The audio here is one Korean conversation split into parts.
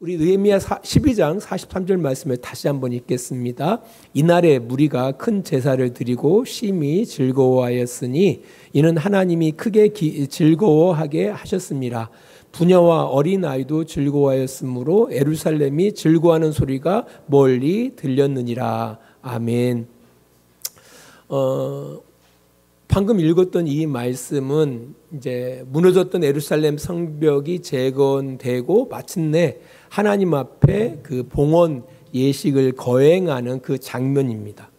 우리 느헤미야 12장 43절 말씀을 다시 한번 읽겠습니다. 이날에 무리가 큰 제사를 드리고 심히 즐거워하였으니 이는 하나님이 크게 즐거워하게 하셨습니다. 부녀와 어린아이도 즐거워하였으므로 예루살렘이 즐거워하는 소리가 멀리 들렸느니라. 아멘. 방금 읽었던 이 말씀은 이제 무너졌던 예루살렘 성벽이 재건되고 마침내 하나님 앞에 그 봉헌 예식을 거행하는 그 장면입니다.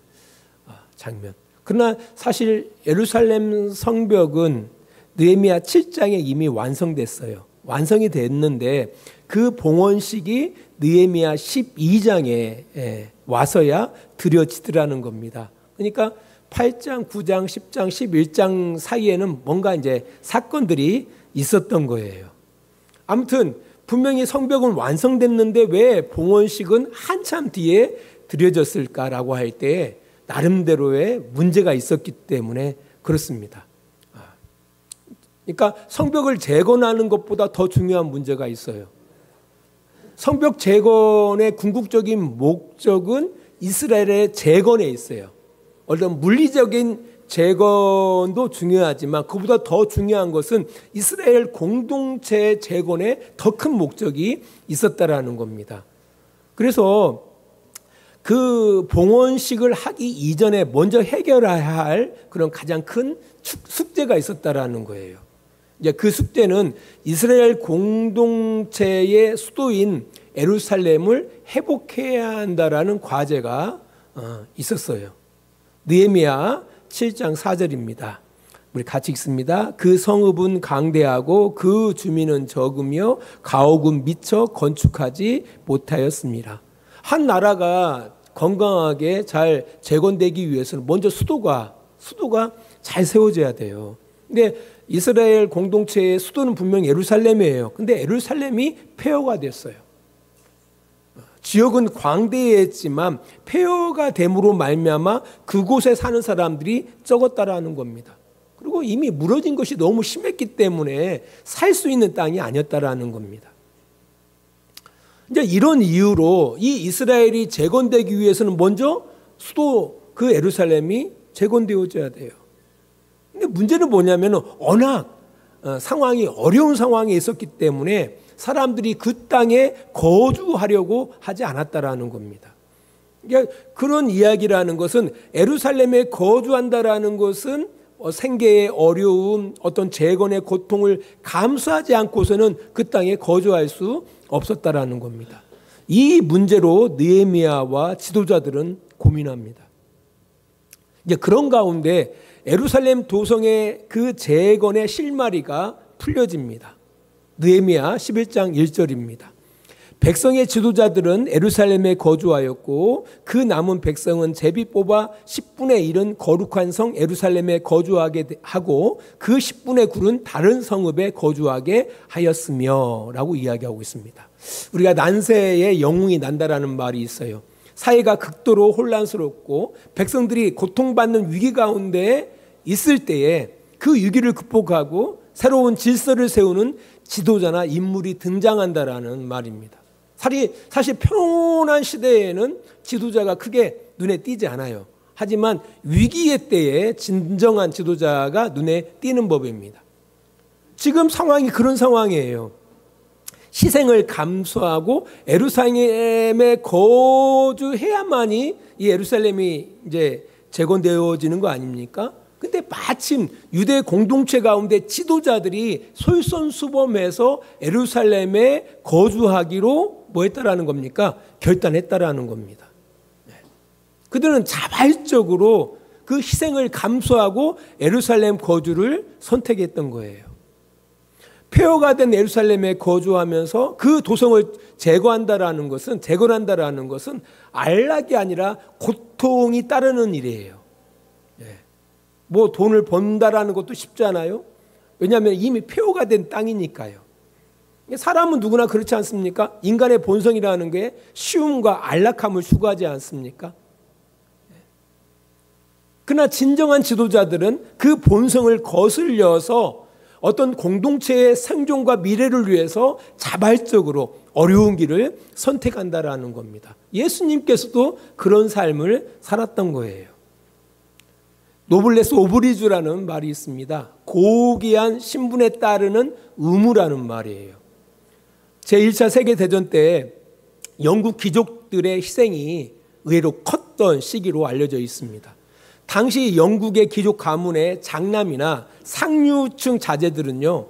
장면. 그러나 사실 예루살렘 성벽은 느헤미야 7장에 이미 완성됐어요. 완성이 됐는데 그 봉헌식이 느헤미야 12장에 와서야 드려지더라는 겁니다. 그러니까 8장, 9장, 10장, 11장 사이에는 뭔가 이제 사건들이 있었던 거예요. 아무튼 분명히 성벽은 완성됐는데 왜 봉헌식은 한참 뒤에 드려졌을까라고 할 때 나름대로의 문제가 있었기 때문에 그렇습니다. 그러니까 성벽을 재건하는 것보다 더 중요한 문제가 있어요. 성벽 재건의 궁극적인 목적은 이스라엘의 재건에 있어요. 어떤 물리적인 재건도 중요하지만 그보다 더 중요한 것은 이스라엘 공동체 재건에 더 큰 목적이 있었다라는 겁니다. 그래서 그 봉헌식을 하기 이전에 먼저 해결해야 할 그런 가장 큰 숙제가 있었다라는 거예요. 이제 그 숙제는 이스라엘 공동체의 수도인 예루살렘을 회복해야 한다라는 과제가 있었어요. 느헤미야 7장 4절입니다. 우리 같이 읽습니다. 그 성읍은 강대하고 그 주민은 적으며 가옥은 미처 건축하지 못하였습니다. 한 나라가 건강하게 잘 재건되기 위해서는 먼저 수도가 잘 세워져야 돼요. 근데 이스라엘 공동체의 수도는 분명 예루살렘이에요. 근데 예루살렘이 폐허가 됐어요. 지역은 광대했지만 폐허가 됨으로 말미암아 그곳에 사는 사람들이 적었다라는 겁니다. 그리고 이미 무너진 것이 너무 심했기 때문에 살 수 있는 땅이 아니었다라는 겁니다. 이제 이런 이유로 이 이스라엘이 재건되기 위해서는 먼저 수도 그 예루살렘이 재건되어져야 돼요. 근데 문제는 뭐냐면 워낙 상황이 어려운 상황에 있었기 때문에 사람들이 그 땅에 거주하려고 하지 않았다라는 겁니다. 그러니까 그런 이야기라는 것은 예루살렘에 거주한다라는 것은 생계의 어려움, 어떤 재건의 고통을 감수하지 않고서는 그 땅에 거주할 수 없었다라는 겁니다. 이 문제로 느헤미야와 지도자들은 고민합니다. 이제 그런 가운데 예루살렘 도성의 그 재건의 실마리가 풀려집니다. 느헤미야 11장 1절입니다. 백성의 지도자들은 예루살렘에 거주하였고 그 남은 백성은 제비 뽑아 10분의 1은 거룩한 성 예루살렘에 거주하게 하고 그 10분의 9는 다른 성읍에 거주하게 하였으며 라고 이야기하고 있습니다. 우리가 난세에 영웅이 난다라는 말이 있어요. 사회가 극도로 혼란스럽고 백성들이 고통받는 위기 가운데 있을 때에 그 위기를 극복하고 새로운 질서를 세우는 지도자나 인물이 등장한다라는 말입니다. 사실 평온한 시대에는 지도자가 크게 눈에 띄지 않아요. 하지만 위기의 때에 진정한 지도자가 눈에 띄는 법입니다. 지금 상황이 그런 상황이에요. 희생을 감수하고 예루살렘에 거주해야만이 이 예루살렘이 이제 재건되어지는 거 아닙니까? 근데 마침 유대 공동체 가운데 지도자들이 솔선수범해서 예루살렘에 거주하기로 뭐 했다라는 겁니까? 결단했다라는 겁니다. 그들은 자발적으로 그 희생을 감수하고 예루살렘 거주를 선택했던 거예요. 폐허가 된 예루살렘에 거주하면서 그 도성을 재건한다라는 것은 안락이 아니라 고통이 따르는 일이에요. 뭐 돈을 번다라는 것도 쉽지 않아요. 왜냐하면 이미 폐허가 된 땅이니까요. 사람은 누구나 그렇지 않습니까? 인간의 본성이라는 게 쉬움과 안락함을 추구하지 않습니까? 그러나 진정한 지도자들은 그 본성을 거슬려서 어떤 공동체의 생존과 미래를 위해서 자발적으로 어려운 길을 선택한다라는 겁니다. 예수님께서도 그런 삶을 살았던 거예요. 노블레스 오브리주라는 말이 있습니다. 고귀한 신분에 따르는 의무라는 말이에요. 제1차 세계대전 때 영국 귀족들의 희생이 의외로 컸던 시기로 알려져 있습니다. 당시 영국의 귀족 가문의 장남이나 상류층 자제들은요,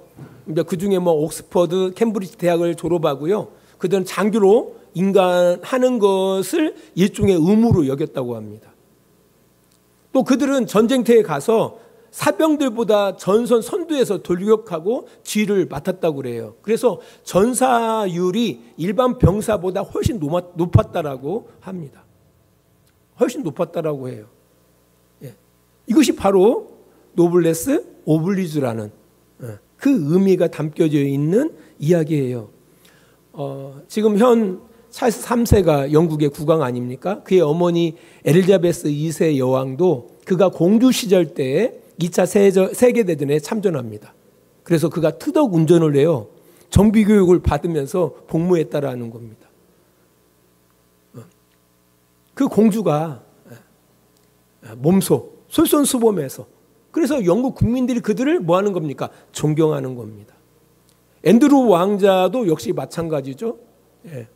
그 중에 옥스퍼드, 캠브리지 대학을 졸업하고요, 그들은 장교로 인간하는 것을 일종의 의무로 여겼다고 합니다. 또 그들은 전쟁터에 가서 사병들보다 전선 선두에서 돌격하고 지휘를 맡았다고 그래요. 그래서 전사율이 일반 병사보다 훨씬 높았다라고 합니다. 훨씬 높았다라고 해요. 예. 이것이 바로 노블레스 오블리주라는 그 의미가 담겨져 있는 이야기예요. 지금 현 찰스 3세가 영국의 국왕 아닙니까? 그의 어머니 엘리자베스 2세 여왕도 그가 공주 시절 때에 2차 세계대전에 참전합니다. 그래서 그가 트럭 운전을 해요. 정비교육을 받으면서 복무했다라는 겁니다. 그 공주가 몸소 솔선수범해서, 그래서 영국 국민들이 그들을 뭐 하는 겁니까? 존경하는 겁니다. 앤드루 왕자도 역시 마찬가지죠. 예.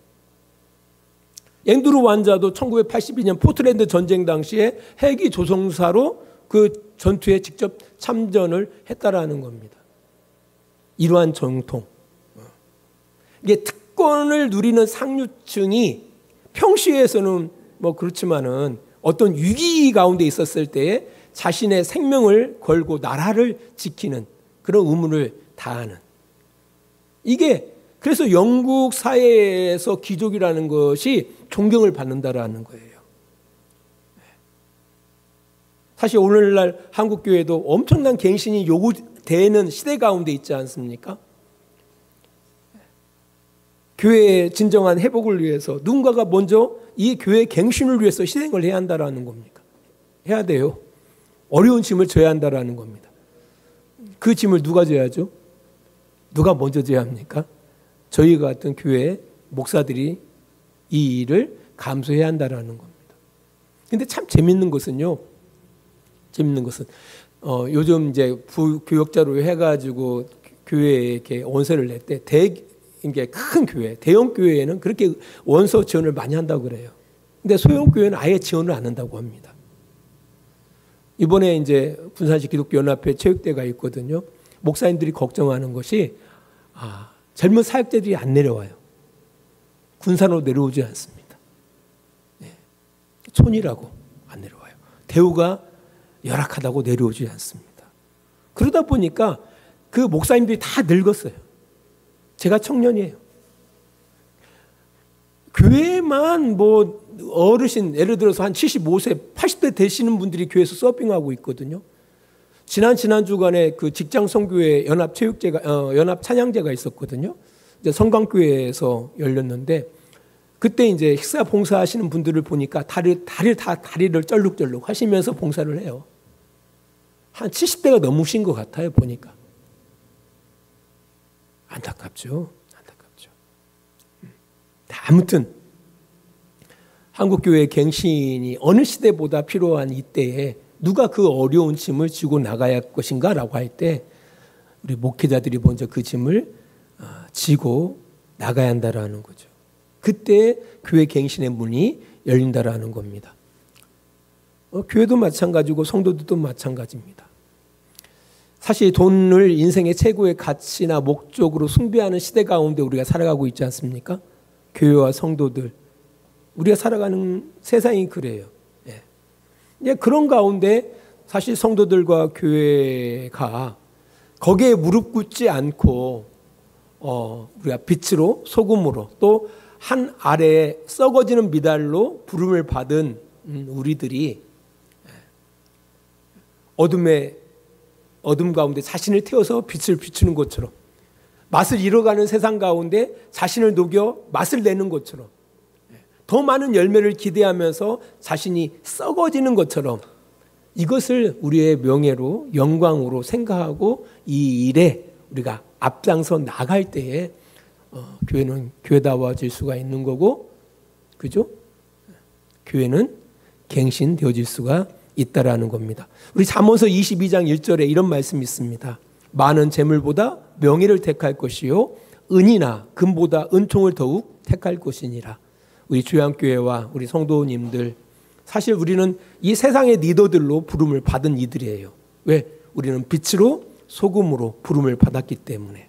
앤드루 왕자도 1982년 포틀랜드 전쟁 당시에 헬기 조종사로 그 전투에 직접 참전을 했다라는 겁니다. 이러한 정통. 이게 특권을 누리는 상류층이 평시에서는 그렇지만은 어떤 위기 가운데 있었을 때에 자신의 생명을 걸고 나라를 지키는 그런 의무를 다하는, 이게 그래서 영국 사회에서 귀족이라는 것이 존경을 받는다라는 거예요. 사실 오늘날 한국교회도 엄청난 갱신이 요구되는 시대 가운데 있지 않습니까? 교회의 진정한 회복을 위해서 누군가가 먼저 이 교회 갱신을 위해서 희생을 해야 한다라는 겁니까? 해야 돼요. 어려운 짐을 져야 한다라는 겁니다. 그 짐을 누가 져야죠? 누가 먼저 져야 합니까? 저희 같은 교회 목사들이 이 일을 감수해야 한다라는 겁니다. 근데 참 재밌는 것은요. 요즘 이제 부교역자로 해가지고 교회에 이렇게 원서를 낼 때 이게 큰 교회, 대형 교회에는 그렇게 원서 지원을 많이 한다고 그래요. 근데 소형 교회는 아예 지원을 안 한다고 합니다. 이번에 이제 군산시 기독교 연합회 체육대가 있거든요. 목사님들이 걱정하는 것이 젊은 사역자들이 안 내려와요. 군산으로 내려오지 않습니다. 네. 촌이라고 안 내려와요. 대우가 열악하다고 내려오지 않습니다. 그러다 보니까 그 목사님들이 다 늙었어요. 제가 청년이에요. 교회만 어르신, 예를 들어서 한 75세, 80대 되시는 분들이 교회에서 서빙하고 있거든요. 지난 주간에 그 직장 선교회 연합 찬양제가 있었거든요. 이제 성광교회에서 열렸는데, 그때 이제 식사 봉사하시는 분들을 보니까 다리를 쩔룩쩔룩 하시면서 봉사를 해요. 한 70대가 넘으신 것 같아요, 보니까. 안타깝죠. 아무튼 한국교회의 갱신이 어느 시대보다 필요한 이때에 누가 그 어려운 짐을 지고 나가야 할 것인가라고 할 때 우리 목회자들이 먼저 그 짐을 지고 나가야 한다라는 거죠. 그때 교회 갱신의 문이 열린다라는 겁니다. 교회도 마찬가지고 성도들도 마찬가지입니다. 사실 돈을 인생의 최고의 가치나 목적으로 숭배하는 시대 가운데 우리가 살아가고 있지 않습니까? 교회와 성도들, 우리가 살아가는 세상이 그래요. 예. 그런 가운데 사실 성도들과 교회가 거기에 무릎 꿇지 않고 우리가 빛으로 소금으로 또 한 아래에 썩어지는 미달로 부름을 받은 우리들이 어둠 가운데 자신을 태워서 빛을 비추는 것처럼, 맛을 잃어가는 세상 가운데 자신을 녹여 맛을 내는 것처럼, 더 많은 열매를 기대하면서 자신이 썩어지는 것처럼 이것을 우리의 명예로 영광으로 생각하고 이 일에 우리가 앞장서 나갈 때에 교회는 교회다워질 수가 있는 거고, 그죠? 교회는 갱신되어질 수가 있다라는 겁니다. 우리 잠언서 22장 1절에 이런 말씀이 있습니다. 많은 재물보다 명예를 택할 것이요 은이나 금보다 은총을 더욱 택할 것이니라. 우리 주양교회와 우리 성도님들, 사실 우리는 이 세상의 리더들로 부름을 받은 이들이에요. 왜? 우리는 빛으로 소금으로 부름을 받았기 때문에.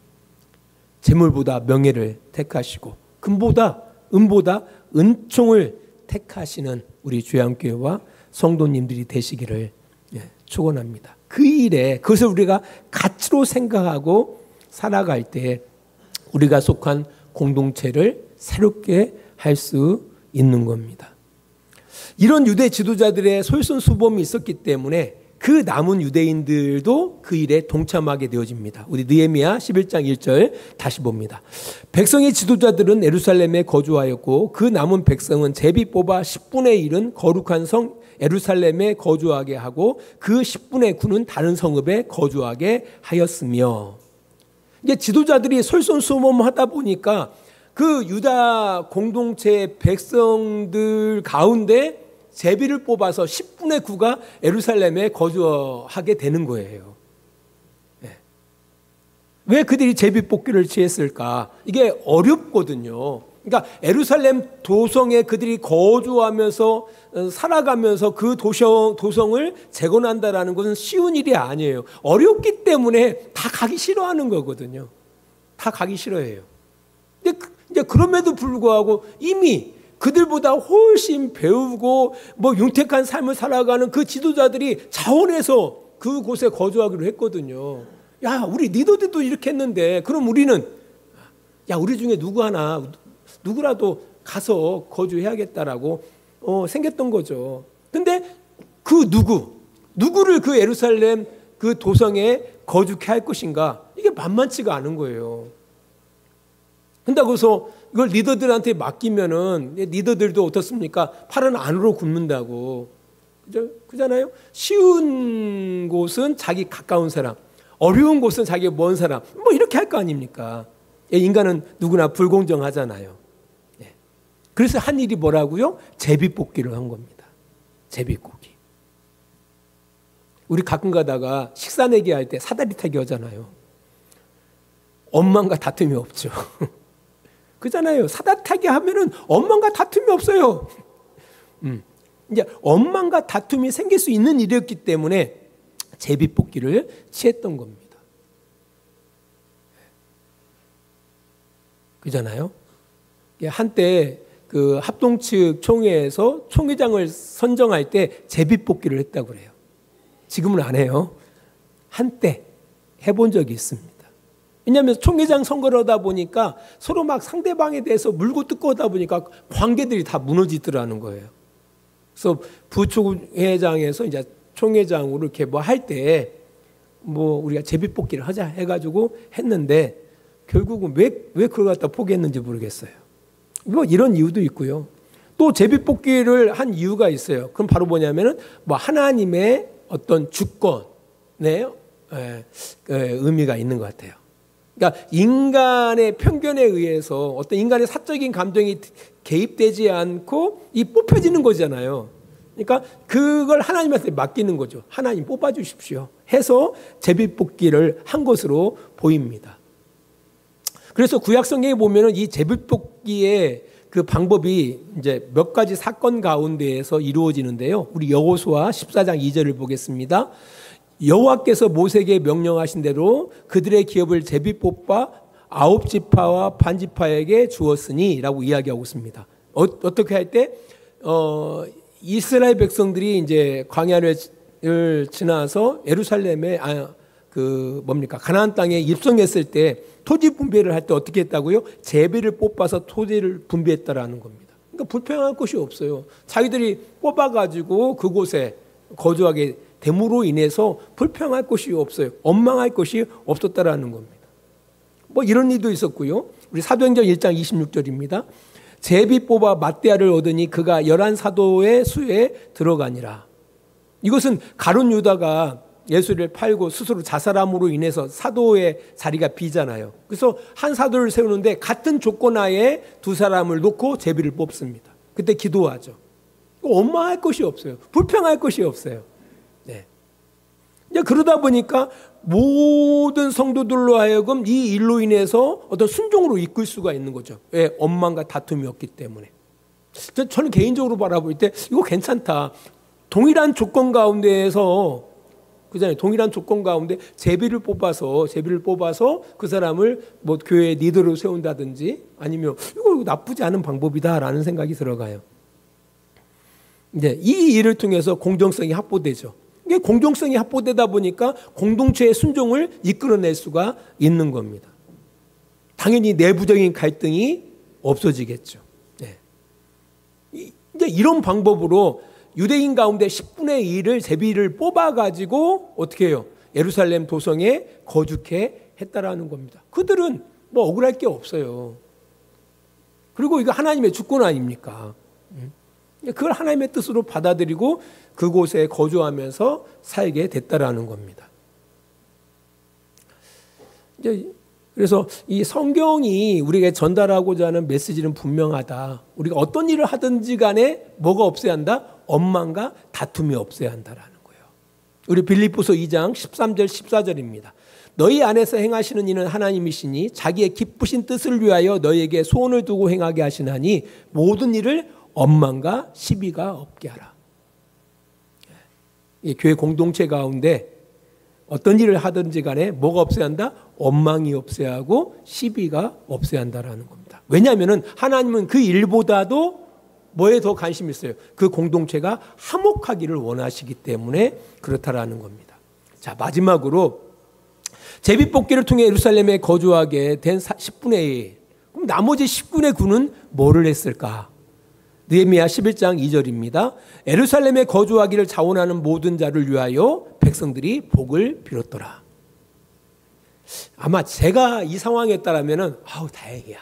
재물보다 명예를 택하시고 금보다 은보다 은총을 택하시는 우리 주양교회와 성도님들이 되시기를 축원합니다. 그 일에 그것을 우리가 가치로 생각하고 살아갈 때 우리가 속한 공동체를 새롭게 할 수 있는 겁니다. 이런 유대 지도자들의 솔선수범이 있었기 때문에 그 남은 유대인들도 그 일에 동참하게 되어집니다. 우리 느헤미야 11장 1절 다시 봅니다. 백성의 지도자들은 예루살렘에 거주하였고 그 남은 백성은 제비 뽑아 10분의 1은 거룩한 성 예루살렘에 거주하게 하고 그 10분의 9는 다른 성읍에 거주하게 하였으며, 이제 지도자들이 솔선수범하다 보니까 그 유다 공동체 백성들 가운데 제비를 뽑아서 10분의 9가 예루살렘에 거주하게 되는 거예요. 왜 그들이 제비 뽑기를 취했을까? 이게 어렵거든요. 그러니까 예루살렘 도성에 그들이 거주하면서 살아가면서 그 도성을 재건한다라는 것은 쉬운 일이 아니에요. 어렵기 때문에 다 가기 싫어하는 거거든요. 다 가기 싫어해요. 근데 이제 그럼에도 불구하고 이미 그들보다 훨씬 배우고 윤택한 삶을 살아가는 그 지도자들이 자원해서 그곳에 거주하기로 했거든요. 야, 우리 리더들도 이렇게 했는데 그럼 우리는 우리 중에 누구라도 가서 거주해야겠다라고 생겼던 거죠. 근데 그 누구를 그 예루살렘 그 도성에 거주케 할 것인가, 이게 만만치가 않은 거예요. 그래서 이걸 리더들한테 맡기면은 리더들도 어떻습니까? 팔은 안으로 굽는다고. 그잖아요? 쉬운 곳은 자기 가까운 사람, 어려운 곳은 자기 먼 사람, 이렇게 할 거 아닙니까? 인간은 누구나 불공정하잖아요. 그래서 한 일이 뭐라고요? 제비뽑기를 한 겁니다. 제비뽑기. 우리 가끔 가다가 식사 내기 할 때 사다리 타기 하잖아요. 엄마가 다툼이 없죠. 그잖아요. 사다리 타기 하면은 엄마가 다툼이 없어요. 이제 엄마가 다툼이 생길 수 있는 일이었기 때문에 제비뽑기를 취했던 겁니다. 그잖아요. 한때 그 합동측 총회에서 총회장을 선정할 때 제비뽑기를 했다고 그래요. 지금은 안 해요. 한때 해본 적이 있습니다. 왜냐하면 총회장 선거를 하다 보니까 서로 막 상대방에 대해서 물고 뜯고 하다 보니까 관계들이 다 무너지더라는 거예요. 그래서 부총회장에서 이제 총회장으로 이렇게 할 때 우리가 제비뽑기를 하자 해가지고 했는데 결국은 왜 그걸 갖다 포기했는지 모르겠어요. 이런 이유도 있고요. 또 제비뽑기를 한 이유가 있어요. 그럼 바로 뭐냐면은 하나님의 어떤 주권의 의미가 있는 것 같아요. 그러니까 인간의 편견에 의해서 어떤 인간의 사적인 감정이 개입되지 않고 뽑혀지는 거잖아요. 그러니까 그걸 하나님한테 맡기는 거죠. 하나님 뽑아주십시오 해서 제비뽑기를 한 것으로 보입니다. 그래서 구약 성경에 보면은 이 제비뽑기의 그 방법이 이제 몇 가지 사건 가운데에서 이루어지는데요. 우리 여호수아 14장 2절을 보겠습니다. 여호와께서 모세에게 명령하신 대로 그들의 기업을 제비 뽑아 9지파와 반지파에게 주었으니 라고 이야기하고 있습니다. 어떻게 할 때 이스라엘 백성들이 이제 광야를 지나서 예루살렘에 가나안 땅에 입성했을 때 토지 분배를 할 때 어떻게 했다고요? 제비를 뽑아서 토지를 분배했다라는 겁니다. 그러니까 불평할 것이 없어요. 자기들이 뽑아가지고 그곳에 거주하게 됨으로 인해서 불평할 것이 없어요. 원망할 것이 없었다라는 겁니다. 이런 일도 있었고요. 우리 사도행전 1장 26절입니다. 제비 뽑아 맏대아를 얻으니 그가 11 사도의 수에 들어가니라. 이것은 가룟 유다가 예수를 팔고 스스로 자살함으로 인해서 사도의 자리가 비잖아요. 그래서 한 사도를 세우는데 같은 조건 하에 두 사람을 놓고 제비를 뽑습니다. 그때 기도하죠. 원망할 것이 없어요. 불평할 것이 없어요. 네. 이제 그러다 보니까 모든 성도들로 하여금 이 일로 인해서 어떤 순종으로 이끌 수가 있는 거죠. 왜? 원망과 다툼이 없기 때문에. 저는 개인적으로 바라볼 때 이거 괜찮다. 동일한 조건 가운데에서 그잖아요. 동일한 조건 가운데 제비를 뽑아서 그 사람을 뭐 교회 리더로 세운다든지 아니면 이거 나쁘지 않은 방법이다라는 생각이 들어가요. 이제 이 일을 통해서 공정성이 확보되죠. 이게 공정성이 확보되다 보니까 공동체의 순종을 이끌어낼 수가 있는 겁니다. 당연히 내부적인 갈등이 없어지겠죠. 네. 이제 이런 방법으로 유대인 가운데 10분의 1을 제비를 뽑아가지고 어떻게 해요? 예루살렘 도성에 거주케 했다라는 겁니다. 그들은 뭐 억울할 게 없어요. 그리고 이거 하나님의 주권 아닙니까? 그걸 하나님의 뜻으로 받아들이고 그곳에 거주하면서 살게 됐다라는 겁니다. 이제 그래서 이 성경이 우리에게 전달하고자 하는 메시지는 분명하다. 우리가 어떤 일을 하든지 간에 뭐가 없어야 한다? 원망과 다툼이 없어야 한다라는 거예요. 우리 빌립보서 2장 13절 14절입니다. 너희 안에서 행하시는 이는 하나님이시니 자기의 기쁘신 뜻을 위하여 너희에게 소원을 두고 행하게 하시나니 모든 일을 원망과 시비가 없게 하라. 이 교회 공동체 가운데 어떤 일을 하든지 간에 뭐가 없어야 한다? 원망이 없어야 하고 시비가 없어야 한다라는 겁니다. 왜냐하면 하나님은 그 일보다도 뭐에 더 관심이 있어요? 그 공동체가 화목하기를 원하시기 때문에 그렇다라는 겁니다. 자, 마지막으로 제비뽑기를 통해 예루살렘에 거주하게 된 10분의 1. 그럼 나머지 10분의 9는 뭐를 했을까? 느헤미야 11장 2절입니다. 예루살렘에 거주하기를 자원하는 모든 자를 위하여 백성들이 복을 빌었더라. 아마 제가 이 상황이었다면 아우 다행이야.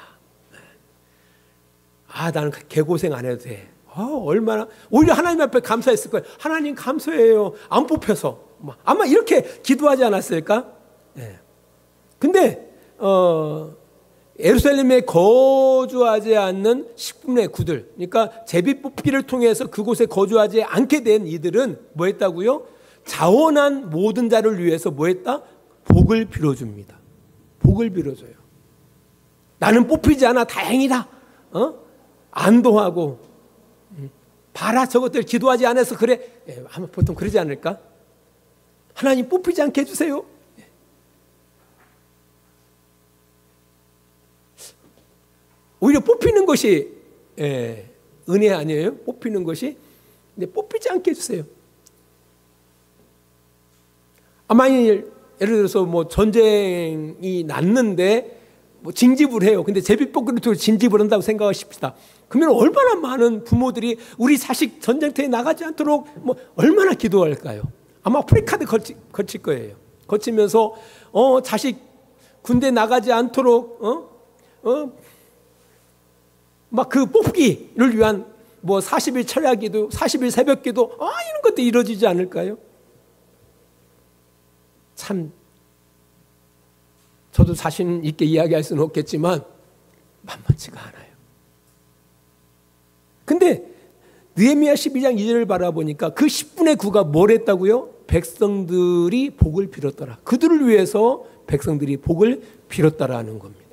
나는 개고생 안 해도 돼. 얼마나 오히려 하나님 앞에 감사했을 거예요. 하나님 감사해요. 안 뽑혀서. 아마 이렇게 기도하지 않았을까? 네. 근데 예루살렘에 거주하지 않는 10분의 9들, 그러니까 제비 뽑기를 통해서 그곳에 거주하지 않게 된 이들은 뭐 했다고요? 자원한 모든 자를 위해서 뭐 했다? 복을 빌어줍니다. 복을 빌어줘요. 나는 뽑히지 않아 다행이다. 안도하고 봐라 저것들 기도하지 않아서 그래. 아마 보통 그러지 않을까? 하나님 뽑히지 않게 해주세요. 오히려 뽑히는 것이 은혜 아니에요? 뽑히는 것이. 근데 뽑히지 않게 해주세요. 만일 예를 들어서 뭐 전쟁이 났는데 뭐 징집을 해요. 근데 제비뽑기를 통해 징집을 한다고 생각하십시다. 그러면 얼마나 많은 부모들이 우리 자식 전쟁터에 나가지 않도록 뭐 얼마나 기도할까요? 아마 프리카드 거칠 거예요. 거치면서 자식 군대 나가지 않도록 막 그 뽑기를 위한 뭐 40일 철야기도 40일 새벽기도 이런 것도 이루어지지 않을까요? 참 저도 자신 있게 이야기할 수는 없겠지만 만만치가 않아요. 근데 느헤미야 12장 2절을 바라보니까 그 10분의 9가 뭘 했다고요? 백성들이 복을 빌었더라. 그들을 위해서 백성들이 복을 빌었다라는 겁니다.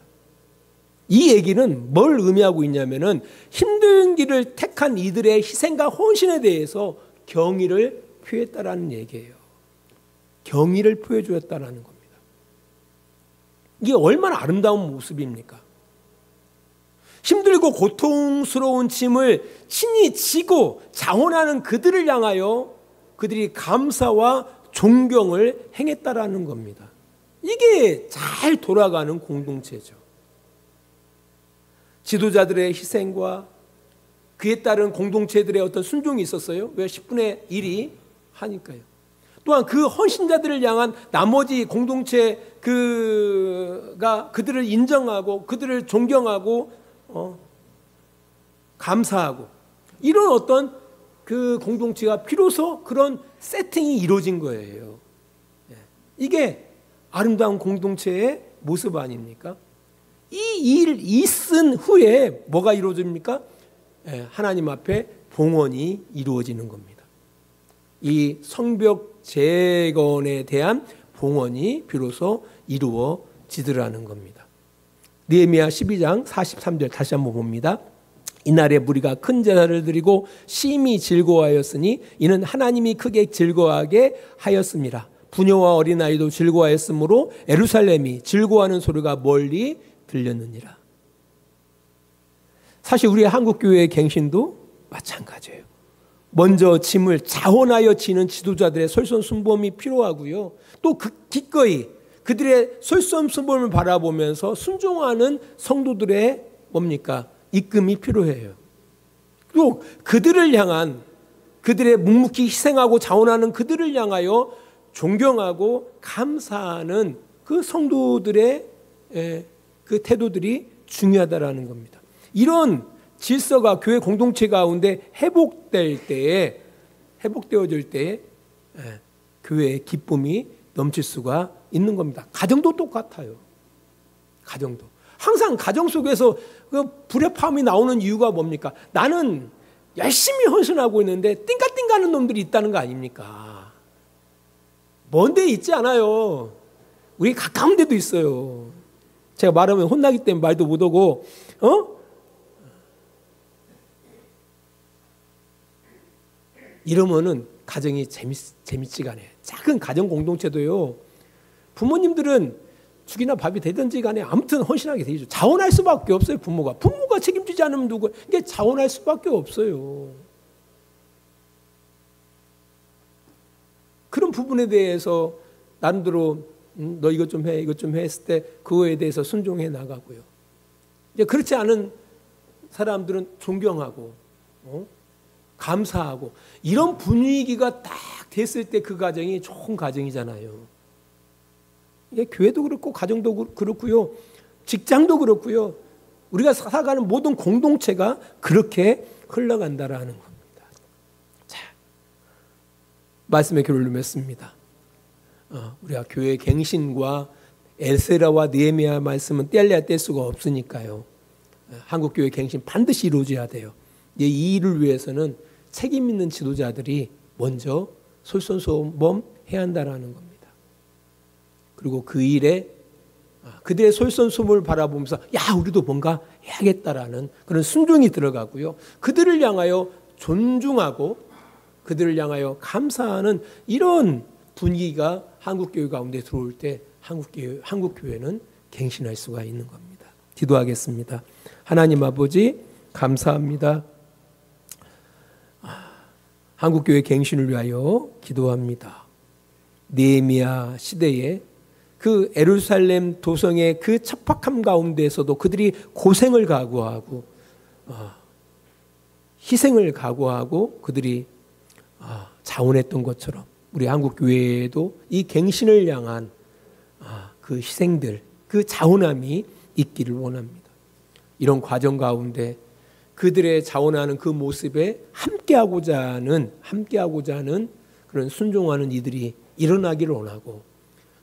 이 얘기는 뭘 의미하고 있냐면은 힘든 길을 택한 이들의 희생과 헌신에 대해서 경의를 표했다라는 얘기예요. 경의를 표해주었다라는 겁니다. 이게 얼마나 아름다운 모습입니까? 힘들고 고통스러운 짐을 친히 지고 자원하는 그들을 향하여 그들이 감사와 존경을 행했다라는 겁니다. 이게 잘 돌아가는 공동체죠. 지도자들의 희생과 그에 따른 공동체들의 어떤 순종이 있었어요. 왜 10분의 1이 하니까요. 또한 그 헌신자들을 향한 나머지 공동체 그가 그들을 인정하고 그들을 존경하고 감사하고 이런 어떤 그 공동체가 비로소 그런 세팅이 이루어진 거예요. 이게 아름다운 공동체의 모습 아닙니까? 이 일 있은 후에 뭐가 이루어집니까? 하나님 앞에 봉헌이 이루어지는 겁니다. 이 성벽 재건에 대한 봉헌이 비로소 이루어지더라는 겁니다. 느헤미야 12장 43절 다시 한번 봅니다. 이날에 무리가 큰 제사를 드리고 심히 즐거워하였으니 이는 하나님이 크게 즐거워하게 하였습니다. 부녀와 어린아이도 즐거워하였으므로 예루살렘이 즐거워하는 소리가 멀리 들렸느니라. 사실 우리 한국교회의 갱신도 마찬가지예요. 먼저 짐을 자원하여 지는 지도자들의 솔선수범이 필요하고요. 또 기꺼이 그들의 솔선수범을 바라보면서 순종하는 성도들의 뭡니까? 이끔이 필요해요. 또 그들을 향한, 그들의 묵묵히 희생하고 자원하는 그들을 향하여 존경하고 감사하는 그 성도들의 그 태도들이 중요하다라는 겁니다. 이런 질서가 교회 공동체 가운데 회복되어질 때에 교회의 기쁨이 넘칠 수가 있는 겁니다. 가정도 똑같아요. 가정도. 항상 가정 속에서 그 불협화음이 나오는 이유가 뭡니까? 나는 열심히 헌신하고 있는데 띵까띵까하는 놈들이 있다는 거 아닙니까? 먼 데 있지 않아요. 우리 가까운 데도 있어요. 제가 말하면 혼나기 때문에 말도 못하고 이러면은 가정이 재밌지가 않아요. 작은 가정 공동체도요. 부모님들은 죽이나 밥이 되든지 간에 아무튼 헌신하게 되죠. 자원할 수밖에 없어요. 부모가 책임지지 않으면 누구? 이게 자원할 수밖에 없어요. 그런 부분에 대해서 나름대로 너 이것 좀 해, 이것 좀 해 했을 때 그거에 대해서 순종해 나가고요. 이제 그렇지 않은 사람들은 존경하고 감사하고 이런 분위기가 딱 됐을 때 그 가정이 좋은 가정이잖아요. 이게 교회도 그렇고 가정도 그렇고요. 직장도 그렇고요. 우리가 살아가는 모든 공동체가 그렇게 흘러간다라는 겁니다. 자, 말씀의 결론을 맺습니다. 우리가 교회 갱신과 에스라와 느헤미야 말씀은 떼려야 뗄 수가 없으니까요. 한국교회 갱신 반드시 이루어져야 돼요. 이 일을 위해서는 책임 있는 지도자들이 먼저 솔선수범해야 한다는 겁니다. 그리고 그 일에 그들의 솔선수범을 바라보면서 우리도 뭔가 해야겠다라는 그런 순종이 들어가고요. 그들을 향하여 존중하고 그들을 향하여 감사하는 이런 분위기가 한국교회 가운데 들어올 때 한국교회는 갱신할 수가 있는 겁니다. 기도하겠습니다. 하나님 아버지 감사합니다. 한국교회 갱신을 위하여 기도합니다. 느헤미야 시대에 그 예루살렘 도성의 그 척박함 가운데에서도 그들이 고생을 각오하고 희생을 각오하고 그들이 자원했던 것처럼 우리 한국교회에도 이 갱신을 향한 그 희생들, 그 자원함이 있기를 원합니다. 이런 과정 가운데 그들의 자원하는 그 모습에 함께하고자 하는 그런 순종하는 이들이 일어나기를 원하고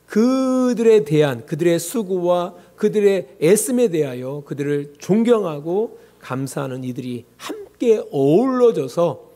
그들에 대한 그들의 수고와 그들의 애씀에 대하여 그들을 존경하고 감사하는 이들이 함께 어우러져서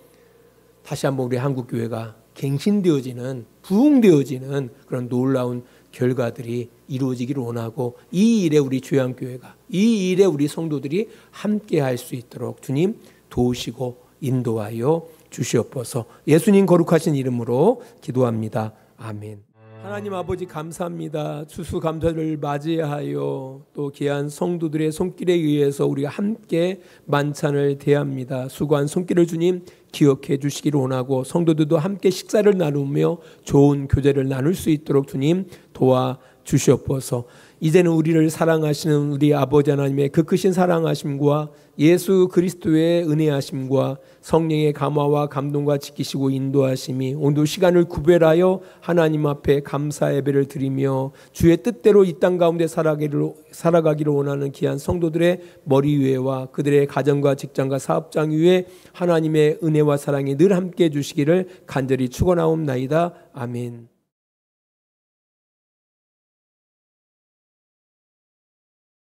다시 한번 우리 한국교회가 갱신되어지는 부흥되어지는 그런 놀라운 결과들이 이루어지기를 원하고 이 일에 우리 주양교회가 이 일에 우리 성도들이 함께 할 수 있도록 주님 도우시고 인도하여 주시옵소서. 예수님 거룩하신 이름으로 기도합니다. 아멘. 하나님 아버지 감사합니다. 추수감사를 맞이하여 또 귀한 성도들의 손길에 의해서 우리가 함께 만찬을 대합니다. 수고한 손길을 주님 기억해 주시기를 원하고 성도들도 함께 식사를 나누며 좋은 교제를 나눌 수 있도록 주님 도와주시옵소서. 이제는 우리를 사랑하시는 우리 아버지 하나님의 그 크신 사랑하심과 예수 그리스도의 은혜하심과 성령의 감화와 감동과 지키시고 인도하심이 오늘도 시간을 구별하여 하나님 앞에 감사 예배를 드리며 주의 뜻대로 이 땅 가운데 살아가기를 원하는 귀한 성도들의 머리 위에와 그들의 가정과 직장과 사업장 위에 하나님의 은혜와 사랑이 늘 함께해 주시기를 간절히 축원하옵나이다. 아멘.